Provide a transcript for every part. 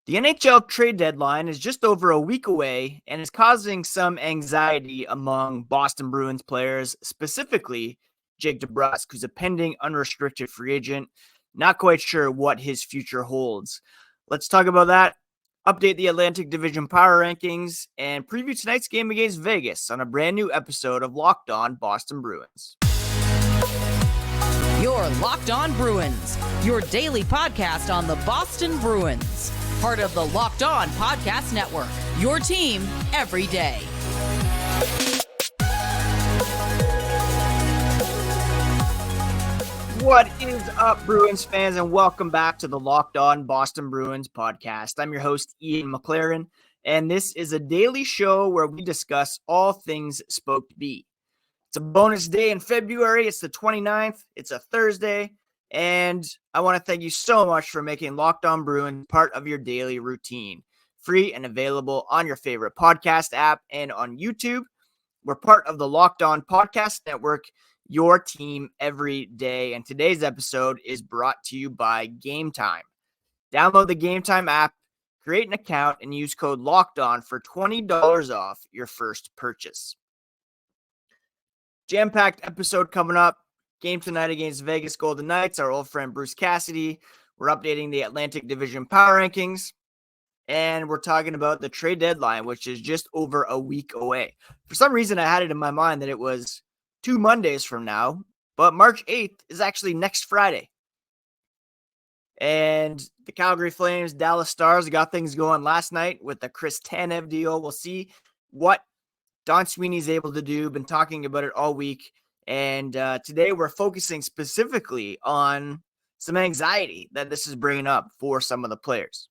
The NHL trade deadline is just over a week away and is causing some anxiety among Boston Bruins players, specifically Jake DeBrusk, who's a pending unrestricted free agent. Not quite sure what his future holds. Let's talk about that, update the Atlantic Division power rankings, and preview tonight's game against Vegas on a brand new episode of Locked On Boston Bruins. You're Locked On Bruins, your daily podcast on the Boston Bruins. Part of the Locked On Podcast Network, your team every day. What is up, Bruins fans, and welcome back to the Locked On Boston Bruins podcast. I'm your host, Ian McLaren, and this is a daily show where we discuss all things Spoke to Be. It's a bonus day in February. It's the 29th. It's a Thursday. And I want to thank you so much for making Locked On Bruins part of your daily routine. Free and available on your favorite podcast app and on YouTube. We're part of the Locked On Podcast Network, your team every day. And today's episode is brought to you by Game Time. Download the Game Time app, create an account, and use code LOCKEDON for $20 off your first purchase. Jam-packed episode coming up. Game tonight against Vegas Golden Knights, our old friend Bruce Cassidy. We're updating the Atlantic Division power rankings. And we're talking about the trade deadline, which is just over a week away. For some reason, I had it in my mind that it was 2 Mondays from now. But March 8th is actually next Friday. And the Calgary Flames, Dallas Stars got things going last night with the Chris Tanev deal. We'll see what Don Sweeney's able to do. Been talking about it all week. And today we're focusing specifically on some anxiety that this is bringing up for some of the players.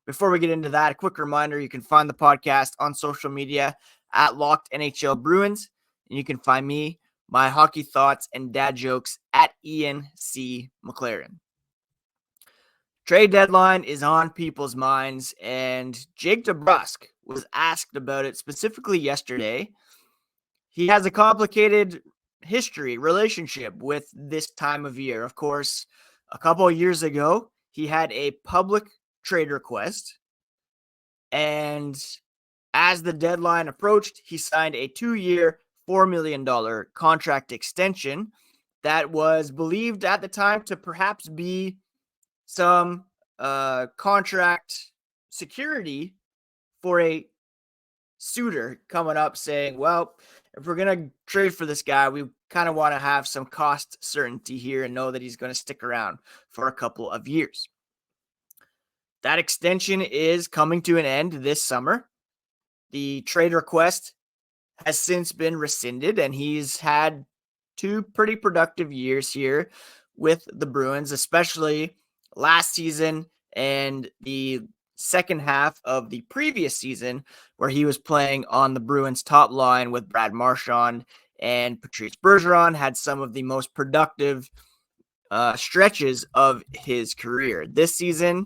Before we get into that, a quick reminder, you can find the podcast on social media at Locked NHL Bruins. And you can find me, my hockey thoughts and dad jokes at Ian C. McLaren. Trade deadline is on people's minds, and Jake DeBrusk was asked about it specifically yesterday. He has a complicated relationship with this time of year. Of course, a couple of years ago, he had a public trade request, and as the deadline approached, he signed a 2-year, $4 million contract extension that was believed at the time to perhaps be some contract security for a suitor coming up saying, well, if we're going to trade for this guy, we kind of want to have some cost certainty here and know that he's going to stick around for a couple of years. That extension is coming to an end this summer. The trade request has since been rescinded, and he's had 2 pretty productive years here with the Bruins, especially last season and the second half of the previous season, where he was playing on the Bruins top line with Brad Marchand and Patrice Bergeron, had some of the most productive stretches of his career. This season,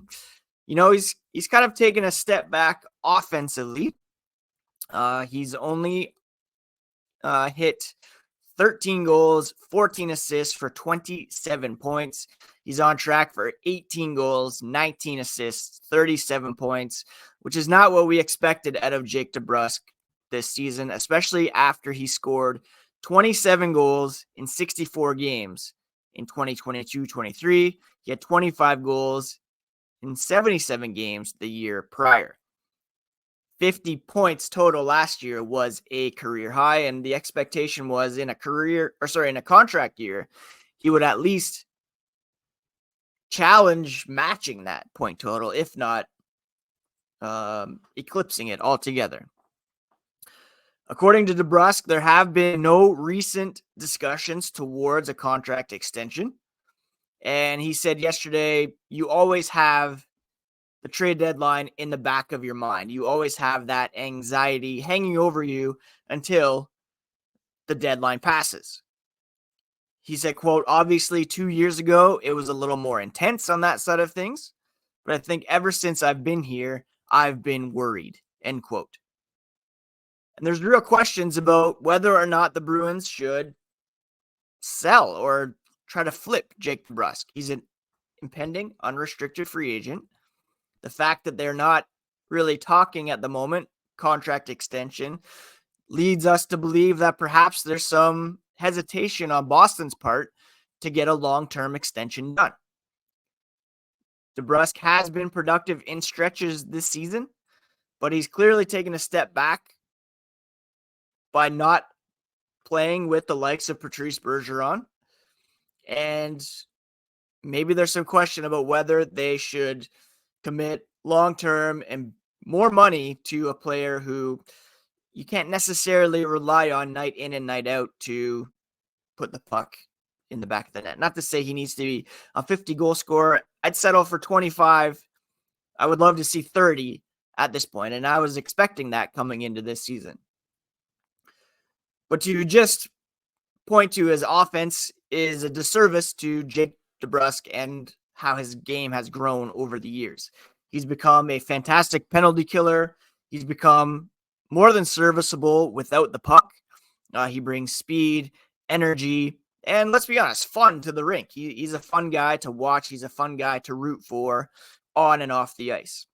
he's kind of taken a step back offensively. He's only hit 13 goals, 14 assists for 27 points. He's on track for 18 goals, 19 assists, 37 points, which is not what we expected out of Jake DeBrusk this season, especially after he scored 27 goals in 64 games in 2022-23. He had 25 goals in 77 games the year prior. 50 points total last year was a career high, and the expectation was in a contract year, he would at least challenge matching that point total, if not eclipsing it altogether. According to DeBrusk, there have been no recent discussions towards a contract extension. And he said yesterday, you always have the trade deadline in the back of your mind. You always have that anxiety hanging over you until the deadline passes. He said, quote, obviously 2 years ago, it was a little more intense on that side of things, but I think ever since I've been here, I've been worried, end quote. And there's real questions about whether or not the Bruins should sell or try to flip Jake DeBrusk. He's an impending unrestricted free agent. The fact that they're not really talking at the moment, contract extension, leads us to believe that perhaps there's some hesitation on Boston's part to get a long-term extension done. DeBrusk has been productive in stretches this season, but he's clearly taken a step back by not playing with the likes of Patrice Bergeron. And maybe there's some question about whether they should commit long-term and more money to a player who you can't necessarily rely on night in and night out to put the puck in the back of the net. Not to say he needs to be a 50-goal scorer. I'd settle for 25. I would love to see 30 at this point, and I was expecting that coming into this season. But to just point to his offense is a disservice to Jake DeBrusk and how his game has grown over the years. He's become a fantastic penalty killer. He's become more than serviceable without the puck. He brings speed, energy, and let's be honest, fun to the rink. He's a fun guy to watch. He's a fun guy to root for on and off the ice.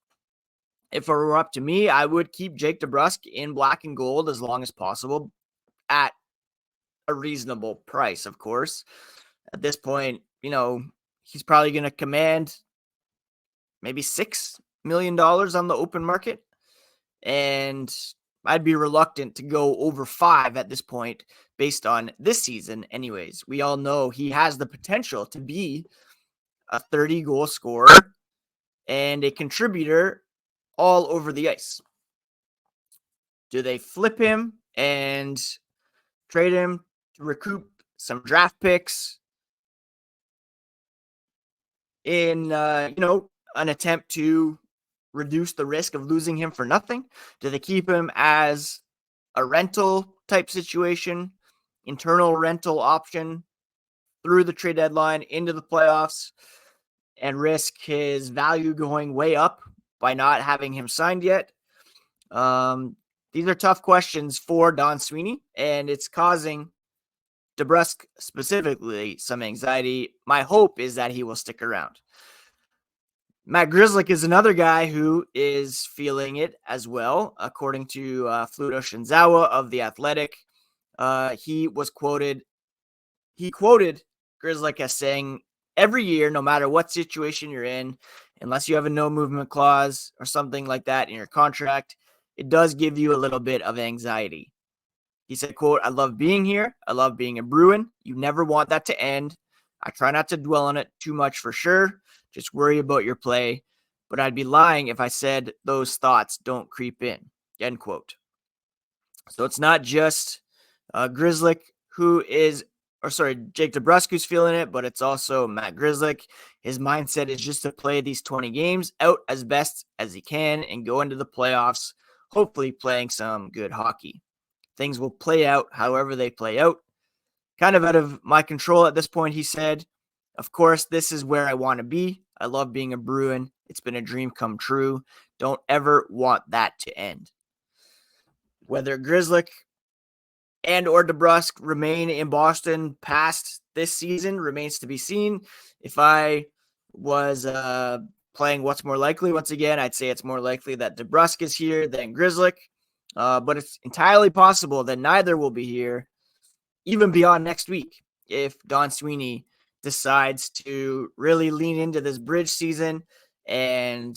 If it were up to me, I would keep Jake DeBrusk in black and gold as long as possible at a reasonable price, of course. At this point, he's probably going to command maybe $6 million on the open market. And I'd be reluctant to go over 5 at this point based on this season. Anyways, we all know he has the potential to be a 30-goal scorer and a contributor all over the ice. Do they flip him and trade him to recoup some draft picks in, an attempt to reduce the risk of losing him for nothing? Do they keep him as a rental type situation, internal rental option through the trade deadline into the playoffs and risk his value going way up by not having him signed yet? These are tough questions for Don Sweeney, and it's causing DeBrusk specifically some anxiety. My hope is that he will stick around. Matt Grzelcyk is another guy who is feeling it as well. According to Fluto Shinzawa of The Athletic, he quoted Grzelcyk as saying, every year, no matter what situation you're in, unless you have a no movement clause or something like that in your contract, it does give you a little bit of anxiety. He said, quote, I love being here. I love being a Bruin. You never want that to end. I try not to dwell on it too much for sure. Just worry about your play. But I'd be lying if I said those thoughts don't creep in. End quote. So it's not just Grzelcyk Jake DeBrusk who's feeling it, but it's also Matt Grzelcyk. His mindset is just to play these 20 games out as best as he can and go into the playoffs, hopefully playing some good hockey. Things will play out however they play out. Kind of out of my control at this point, he said. Of course, this is where I want to be. I love being a Bruin. It's been a dream come true. Don't ever want that to end. Whether Grzelcyk and or DeBrusk remain in Boston past this season remains to be seen. If I was playing what's more likely, once again, I'd say it's more likely that DeBrusk is here than Grzelcyk. But it's entirely possible that neither will be here even beyond next week if Don Sweeney decides to really lean into this bridge season and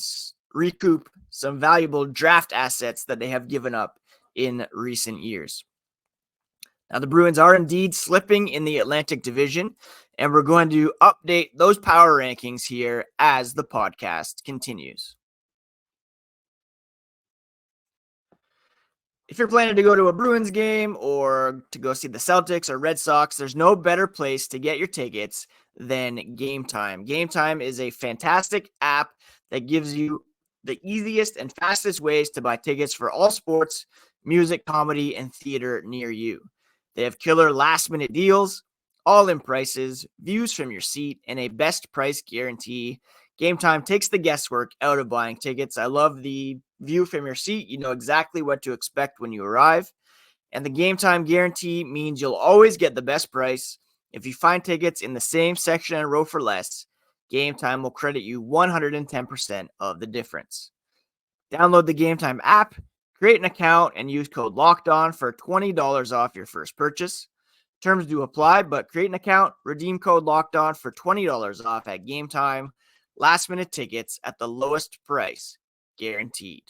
recoup some valuable draft assets that they have given up in recent years. Now, the Bruins are indeed slipping in the Atlantic Division, and we're going to update those power rankings here as the podcast continues. If you're planning to go to a Bruins game or to go see the Celtics or Red Sox, there's no better place to get your tickets than Game Time. Game Time is a fantastic app that gives you the easiest and fastest ways to buy tickets for all sports, music, comedy, and theater near you. They have killer last-minute deals, all-in prices, views from your seat, and a best price guarantee. Game Time takes the guesswork out of buying tickets. I love the view from your seat. You know exactly what to expect when you arrive. And the Game Time guarantee means you'll always get the best price. If you find tickets in the same section and row for less, Game Time will credit you 110% of the difference. Download the Game Time app, create an account, and use code LOCKEDON for $20 off your first purchase. Terms do apply, but create an account, redeem code LOCKEDON for $20 off at Game Time. Last minute tickets at the lowest price, guaranteed.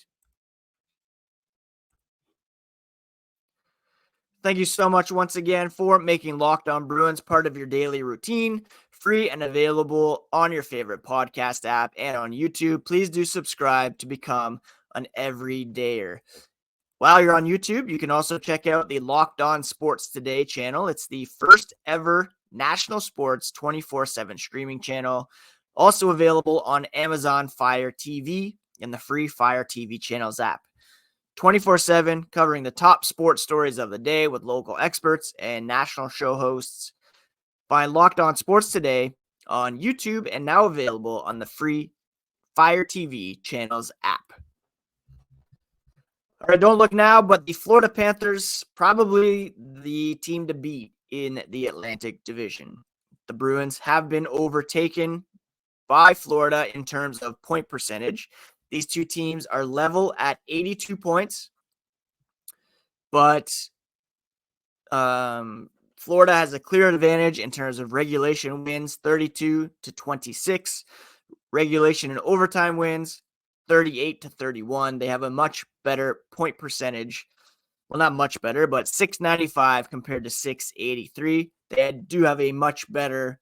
Thank you so much once again for making Locked On Bruins part of your daily routine, free and available on your favorite podcast app and on YouTube. Please do subscribe to become an everydayer. While you're on YouTube, you can also check out the Locked On Sports Today channel. It's the first ever national sports 24/7 streaming channel. Also available on Amazon Fire TV and the free Fire TV channels app. 24/7, covering the top sports stories of the day with local experts and national show hosts. Find Locked On Sports Today on YouTube and now available on the free Fire TV channels app. All right, don't look now, but the Florida Panthers, probably the team to beat in the Atlantic Division. The Bruins have been overtaken by Florida in terms of point percentage. These two teams are level at 82 points, but Florida has a clear advantage in terms of regulation wins, 32-26. Regulation and overtime wins, 38-31. They have a much better point percentage. Well, not much better, but 695 compared to 683. They do have a much better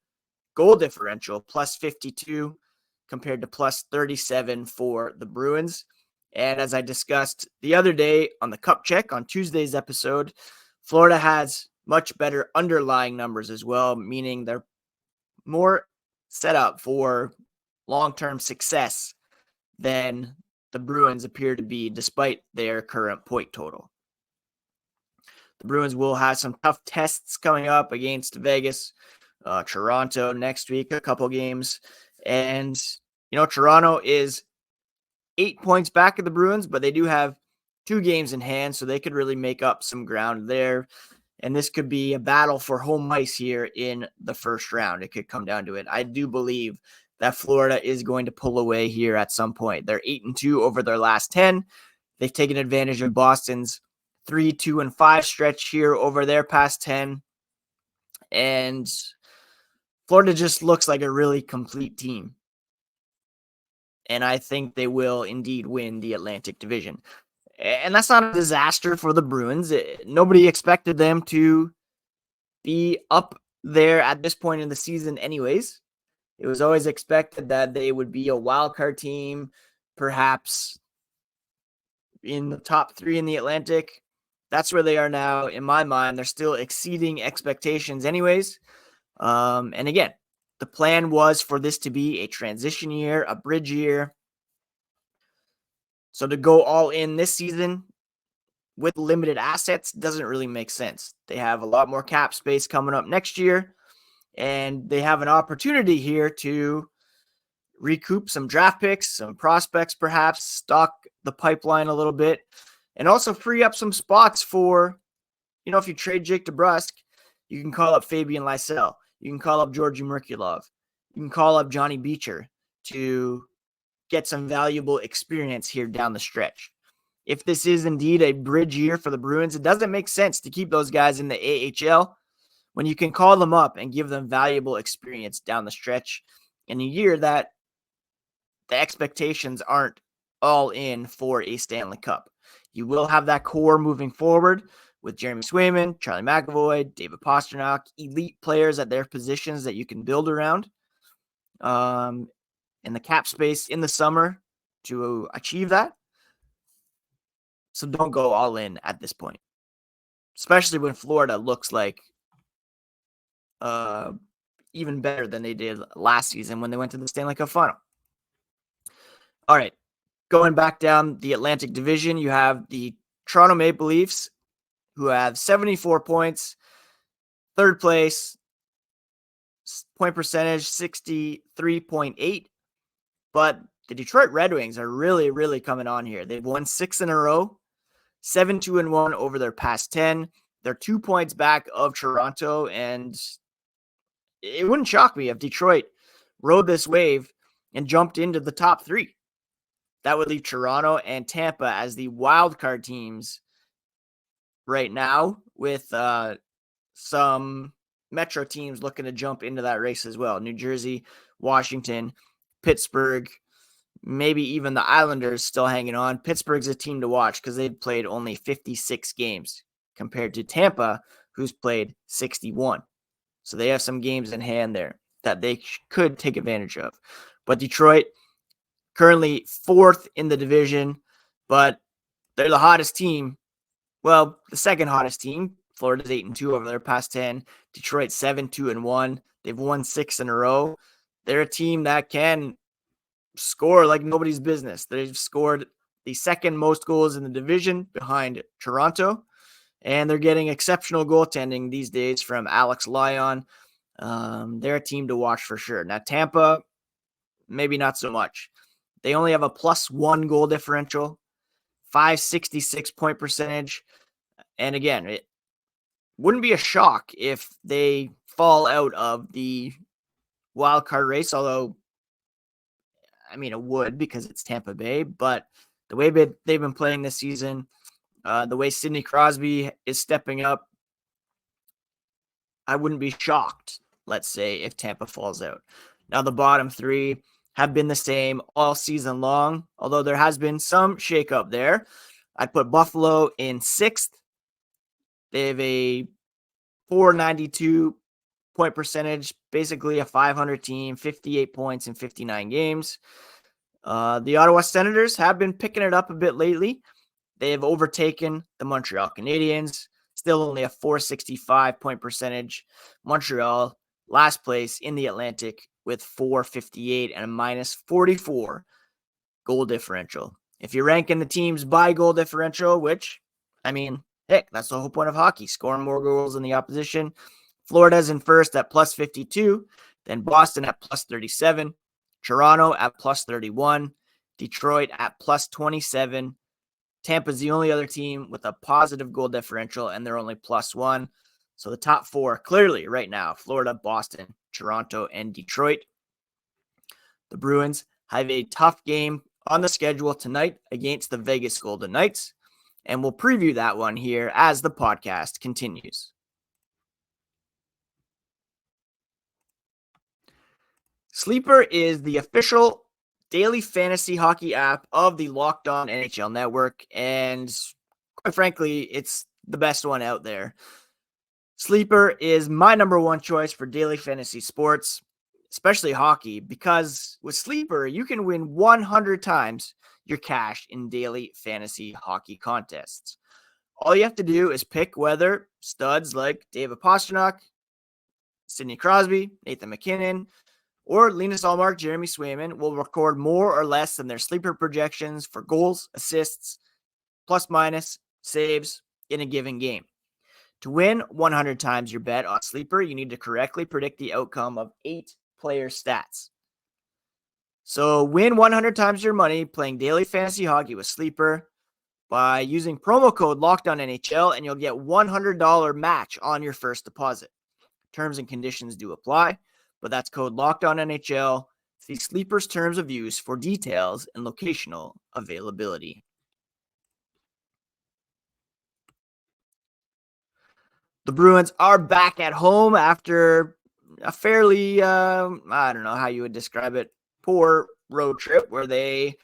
goal differential, plus 52 compared to plus 37 for the Bruins. And as I discussed the other day on the Cup Check on Tuesday's episode, Florida has much better underlying numbers as well, meaning they're more set up for long-term success than the Bruins appear to be, despite their current point total. The Bruins will have some tough tests coming up against Vegas, Toronto next week, a couple games. And, Toronto is 8 points back of the Bruins, but they do have 2 games in hand, so they could really make up some ground there. And this could be a battle for home ice here in the first round. It could come down to it. I do believe that Florida is going to pull away here at some point. They're 8-2 over their last 10. They've taken advantage of Boston's 3-2-5 stretch here over their past 10. And Florida just looks like a really complete team. And I think they will indeed win the Atlantic Division. And that's not a disaster for the Bruins. Nobody expected them to be up there at this point in the season anyways. It was always expected that they would be a wild card team, perhaps in the top 3 in the Atlantic. That's where they are now. In my mind, they're still exceeding expectations anyways. And again, the plan was for this to be a transition year, a bridge year. So to go all in this season with limited assets doesn't really make sense. They have a lot more cap space coming up next year, and they have an opportunity here to recoup some draft picks, some prospects perhaps, stock the pipeline a little bit, and also free up some spots for, if you trade Jake DeBrusk, you can call up Fabian Lysell. You can call up Georgi Merkulov. You can call up Johnny Beecher to get some valuable experience here down the stretch. If this is indeed a bridge year for the Bruins, it doesn't make sense to keep those guys in the AHL when you can call them up and give them valuable experience down the stretch in a year that the expectations aren't all in for a Stanley Cup. You will have that core moving forward with Jeremy Swayman, Charlie McAvoy, David Pastrnak, elite players at their positions that you can build around. And the cap space in the summer to achieve that. So don't go all in at this point, especially when Florida looks like even better than they did last season when they went to the Stanley Cup final. All right, going back down the Atlantic Division, you have the Toronto Maple Leafs, who have 74 points, third place, point percentage 63.8. But the Detroit Red Wings are really, really coming on here. They've won 6 in a row, 7-2-1 over their past 10. They're 2 points back of Toronto, and it wouldn't shock me if Detroit rode this wave and jumped into the top 3. That would leave Toronto and Tampa as the wild card teams right now, with some Metro teams looking to jump into that race as well. New Jersey, Washington, Pittsburgh, maybe even the Islanders still hanging on. Pittsburgh's a team to watch because they've played only 56 games compared to Tampa, who's played 61. So they have some games in hand there that they could take advantage of. But Detroit, currently 4th in the division, but they're the hottest team. Well, the second hottest team. Florida's 8-2 over their past 10. Detroit 7-2-1. They've won 6 in a row. They're a team that can score like nobody's business. They've scored the second most goals in the division behind Toronto, and they're getting exceptional goaltending these days from Alex Lyon. They're a team to watch for sure. Now, Tampa, maybe not so much. They only have a +1 goal differential, .566 point percentage. And again, it wouldn't be a shock if they fall out of the wild card race, although, I mean, it would because it's Tampa Bay. But the way they've been playing this season, the way Sidney Crosby is stepping up, I wouldn't be shocked, let's say, if Tampa falls out. Now, the bottom 3 have been the same all season long, although there has been some shakeup there. I'd put Buffalo in 6th. They have a .492 point percentage, basically a 500 team, 58 points in 59 games. The Ottawa Senators have been picking it up a bit lately. They have overtaken the Montreal Canadiens, still only a .465 point percentage. Montreal, last place in the Atlantic with .458 and a -44 goal differential. If you're ranking the teams by goal differential, which, I mean, heck, that's the whole point of hockey, scoring more goals than the opposition. Florida's in first at +52, then Boston at +37, Toronto at +31, Detroit at +27. Tampa's the only other team with a positive goal differential, and they're only +1. So the top 4, clearly right now, Florida, Boston, Toronto, and Detroit. The Bruins have a tough game on the schedule tonight against the Vegas Golden Knights, and we'll preview that one here as the podcast continues. Sleeper is the official daily fantasy hockey app of the Locked On NHL Network, and quite frankly, it's the best one out there. Sleeper is my number 1 choice for daily fantasy sports, especially hockey, because with Sleeper, you can win 100 times your cash in daily fantasy hockey contests. All you have to do is pick whether studs like David Pastrnak, Sidney Crosby, Nathan McKinnon, or Linus Ullmark, Jeremy Swayman will record more or less than their sleeper projections for goals, assists, plus minus, saves in a given game. To win 100 times your bet on Sleeper, you need to correctly predict the outcome of 8 player stats. So win 100 times your money playing daily fantasy hockey with Sleeper by using promo code LOCKEDONNHL, and you'll get $100 match on your first deposit. Terms and conditions do apply, but that's code LOCKEDONNHL. See Sleeper's terms of use for details and locational availability. The Bruins are back at home after a fairly, I don't know how you would describe it, poor road trip where they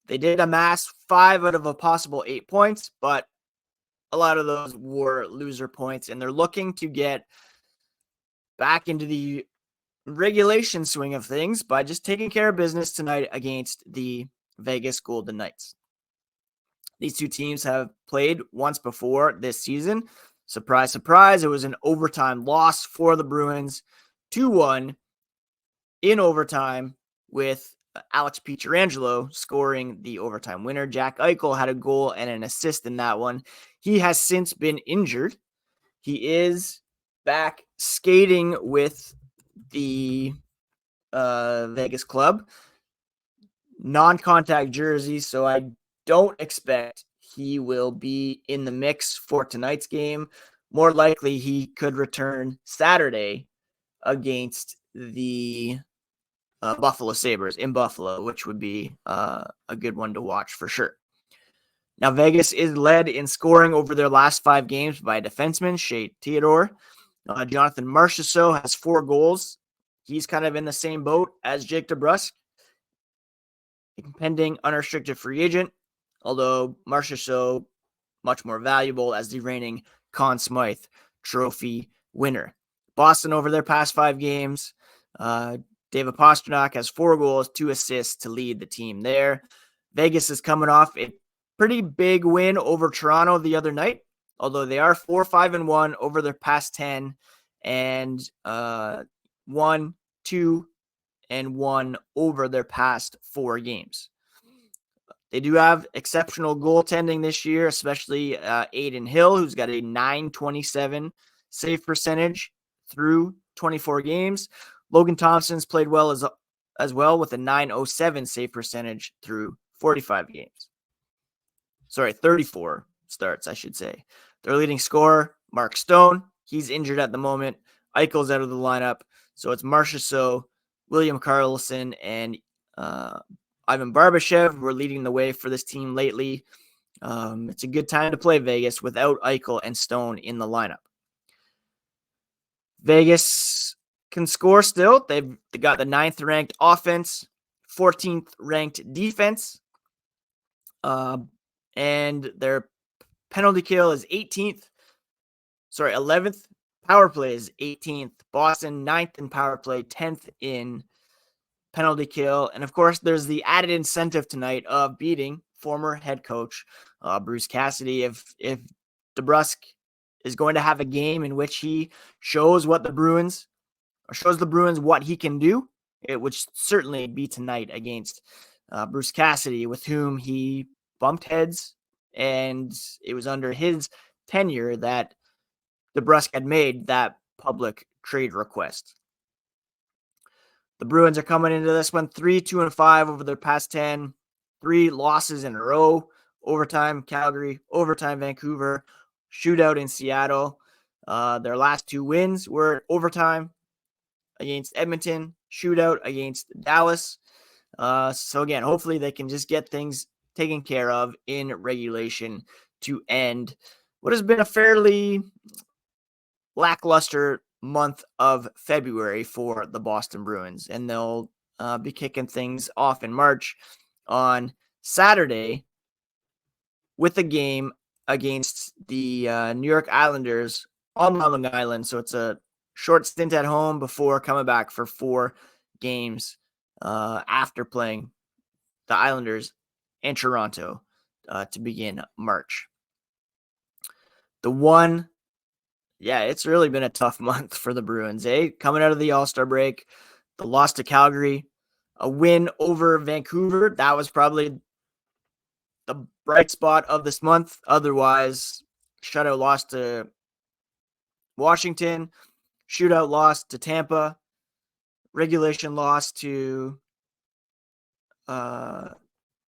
did amass 5 out of a possible 8 points, but a lot of those were loser points, and they're looking to get back into the regulation swing of things by just taking care of business tonight against the Vegas Golden Knights. These 2 teams have played once before this season. Surprise, surprise, it was an overtime loss for the Bruins, 2-1 in overtime with Alex Pietrangelo scoring the overtime winner. Jack Eichel had a goal and an assist in that one. He has since been injured. He is back skating with the Vegas club. Non-contact jersey, so I don't expect he will be in the mix for tonight's game. More likely, he could return Saturday against the Buffalo Sabres in Buffalo, which would be a good one to watch for sure. Now, Vegas is led in scoring over their last 5 games by defenseman Shea Theodore. Jonathan Marchessault has 4 goals. He's kind of in the same boat as Jake DeBrusk, impending unrestricted free agent, although Marchessault much more valuable as the reigning Conn Smythe Trophy winner. Boston over their past 5 games. David Pastrnak has 4 goals, 2 assists to lead the team there. Vegas is coming off a pretty big win over Toronto the other night, although they are 4-5-1 over their past 10 and 1, 2, and 1 over their past 4 games. They do have exceptional goaltending this year, especially Aiden Hill, who's got a .927 save percentage through 24 games. Logan Thompson's played well as well with a .907 save percentage through 45 games. 34 starts, I should say. Their leading scorer, Mark Stone, he's injured at the moment. Eichel's out of the lineup. So it's Marchessault, William Karlsson, and Ivan Barbashev who are leading the way for this team lately. It's a good time to play Vegas without Eichel and Stone in the lineup. Vegas can score still. They got the 9th ranked offense, 14th ranked defense. And their penalty kill is 11th. Power play is 18th. Boston 9th in power play, 10th in penalty kill. And of course, there's the added incentive tonight of beating former head coach Bruce Cassidy. If DeBrusk is going to have a game in which he shows the Bruins what he can do, it would certainly be tonight against Bruce Cassidy, with whom he bumped heads, and it was under his tenure that DeBrusk had made that public trade request. The Bruins are coming into this one 3-2-5 over their past 10, 3 losses in a row, overtime Calgary, overtime Vancouver, shootout in Seattle. Their last 2 wins were overtime against Edmonton, shootout against Dallas. So again, hopefully they can just get things taken care of in regulation to end what has been a fairly lackluster month of February for the Boston Bruins. And they'll be kicking things off in March on Saturday with a game against the New York Islanders on Long Island. So it's a short stint at home before coming back for 4 games after playing the Islanders and Toronto to begin March. It's really been a tough month for the Bruins, coming out of the All-Star break, the loss to Calgary, a win over Vancouver. That was probably the bright spot of this month. Otherwise, shutout loss to Washington, shootout loss to Tampa, regulation loss to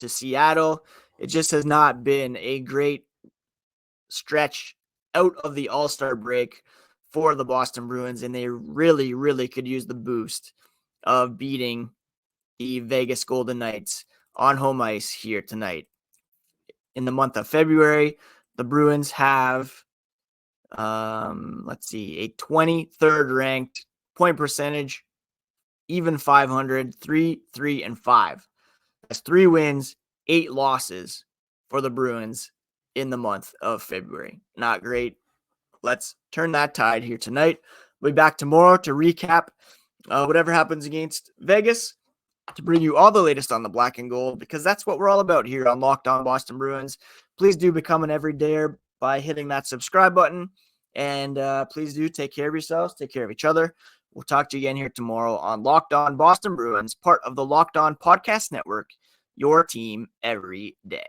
Seattle. It just has not been a great stretch out of the All-Star break for the Boston Bruins, and they really, really could use the boost of beating the Vegas Golden Knights on home ice here tonight. In the month of February, the Bruins have, a 23rd ranked point percentage, even 500, 3-3-5. That's 3 wins, 8 losses for the Bruins in the month of February. Not great. Let's turn that tide here tonight. We'll be back tomorrow to recap whatever happens against Vegas, to bring you all the latest on the black and gold, because that's what we're all about here on Locked On Boston Bruins. Please do become an everydayer by hitting that subscribe button, and please do take care of yourselves, take care of each other. We'll talk to you again here tomorrow on Locked On Boston Bruins, part of the Locked On Podcast Network, your team every day.